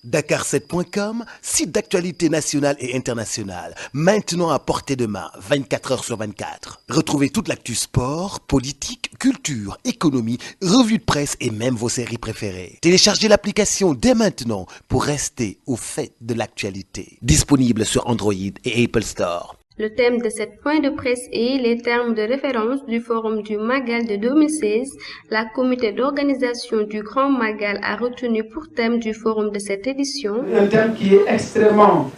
Dakar7.com, site d'actualité nationale et internationale, maintenant à portée de main, 24 heures sur 24. Retrouvez toute l'actu sport, politique, culture, économie, revues de presse et même vos séries préférées. Téléchargez l'application dès maintenant pour rester au fait de l'actualité. Disponible sur Android et Apple Store. Le thème de cette point de presse est les termes de référence du Forum du Magal de 2016. La comité d'organisation du Grand Magal a retenu pour thème du Forum de cette édition un thème qui est extrêmement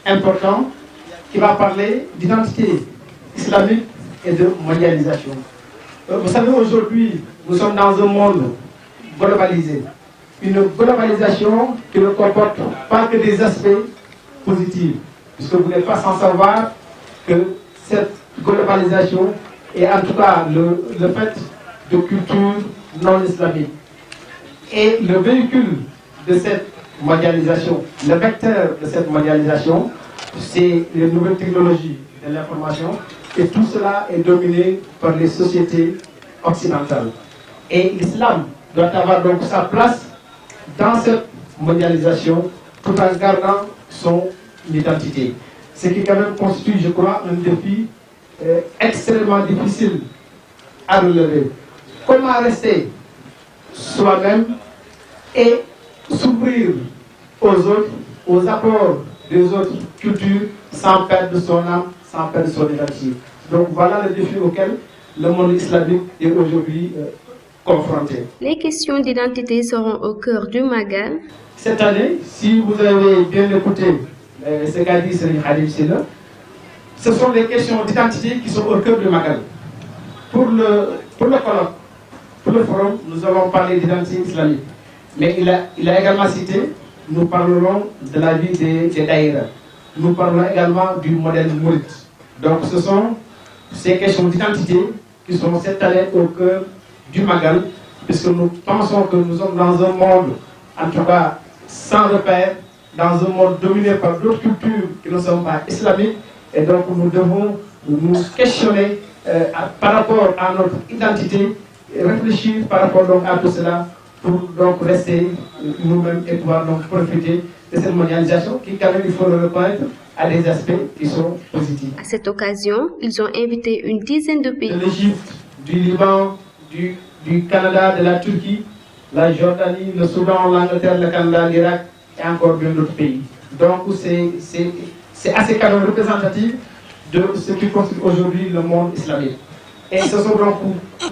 important, qui va parler d'identité islamique et de mondialisation. Vous savez, aujourd'hui, nous sommes dans un monde globalisé. Une globalisation qui ne comporte pas que des aspects positifs, puisque vous n'êtes pas sans savoir que cette globalisation est en tout cas le fait de culture non islamique. Et le véhicule de cette mondialisation, le vecteur de cette mondialisation, c'est les nouvelles technologies de l'information, et tout cela est dominé par les sociétés occidentales. Et l'islam doit avoir donc sa place dans cette mondialisation tout en gardant son identité. Ce qui quand même constitue, je crois, un défi extrêmement difficile à relever. Comment rester soi-même et s'ouvrir aux autres, aux apports des autres cultures, sans perdre son âme, sans perdre son identité. Donc voilà le défi auquel le monde islamique est aujourd'hui confronté. Les questions d'identité seront au cœur du Magal. Cette année, si vous avez bien écouté ce qu'a dit Serigne Khadim Sylla, ce sont les questions d'identité qui sont au cœur du Magal. Pour le colloque, pour le forum, nous avons parlé d'identité islamique. Mais il a également cité, nous parlerons de la vie des daïras. Nous parlerons également du modèle mouride. Donc ce sont ces questions d'identité qui sont cette année au cœur du Magal, puisque nous pensons que nous sommes dans un monde, en tout cas sans repère, dans un monde dominé par d'autres cultures qui ne sont pas islamiques, et donc nous devons nous questionner par rapport à notre identité, et réfléchir par rapport donc à tout cela, pour donc rester nous-mêmes et pouvoir donc profiter de cette mondialisation qui, quand même, il faut le reconnaître, a des aspects qui sont positifs. À cette occasion, ils ont invité une dizaine de pays. De l'Égypte, du Liban, du Canada, de la Turquie, la Jordanie, le Soudan, l'Angleterre, le Canada, l'Irak et encore bien d'autres pays. Donc c'est assez quand même représentatif de ce qui constitue aujourd'hui le monde islamique. Et ce sont donc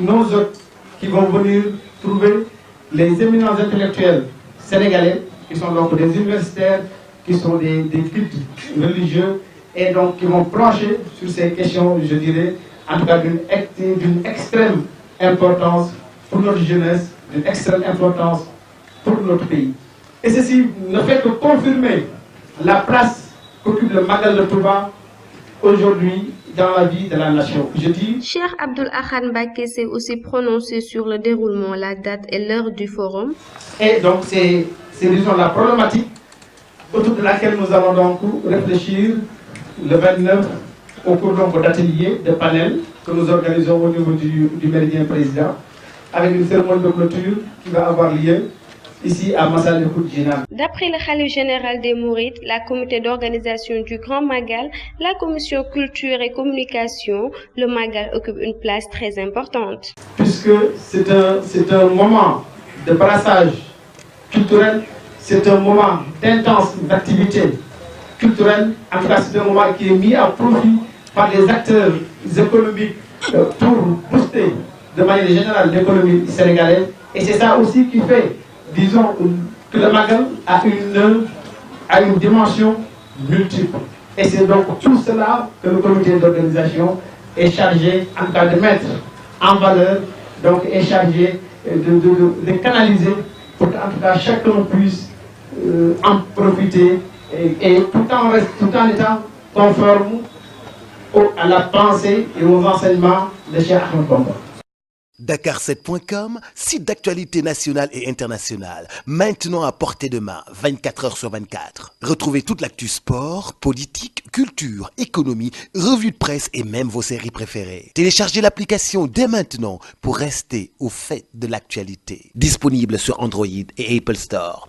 nos hôtes qui vont venir trouver les éminents intellectuels sénégalais, qui sont donc des universitaires, qui sont des cultes religieux, et donc qui vont plancher sur ces questions, je dirais, en tout cas d'une extrême importance pour notre jeunesse, d'une extrême importance pour notre pays. Et ceci ne fait que confirmer la place qu'occupe le Magal de Touba aujourd'hui dans la vie de la nation. Je dis. Cheikh Abdoul Ahad Mbacké s'est aussi prononcé sur le déroulement, la date et l'heure du forum. Et donc c'est disons la problématique autour de laquelle nous allons donc réfléchir le 29 au cours d'ateliers, de panels que nous organisons au niveau du Méridien Président, avec une cérémonie de clôture qui va avoir lieu ici à Massalikul Jinaan. D'après le khalife général des Mourides, la comité d'organisation du Grand Magal, la commission culture et communication, le Magal occupe une place très importante. Puisque c'est un moment de brassage culturel, c'est un moment d'intense activité culturelle, en tout cas c'est un moment qui est mis à profit par les acteurs économiques pour booster de manière générale l'économie sénégalaise. Et c'est ça aussi qui fait, disons, que le Magal a une dimension multiple. Et c'est donc tout cela que le comité d'organisation est chargé en cas de mettre en valeur, donc est chargé de canaliser pour qu'en tout cas chacun puisse en profiter et tout en étant conforme à la pensée et aux enseignements de Cheikh Ahmadou Bamba. Dakar7.com, site d'actualité nationale et internationale, maintenant à portée de main, 24 heures sur 24. Retrouvez toute l'actu sport, politique, culture, économie, revues de presse et même vos séries préférées. Téléchargez l'application dès maintenant pour rester au fait de l'actualité. Disponible sur Android et Apple Store.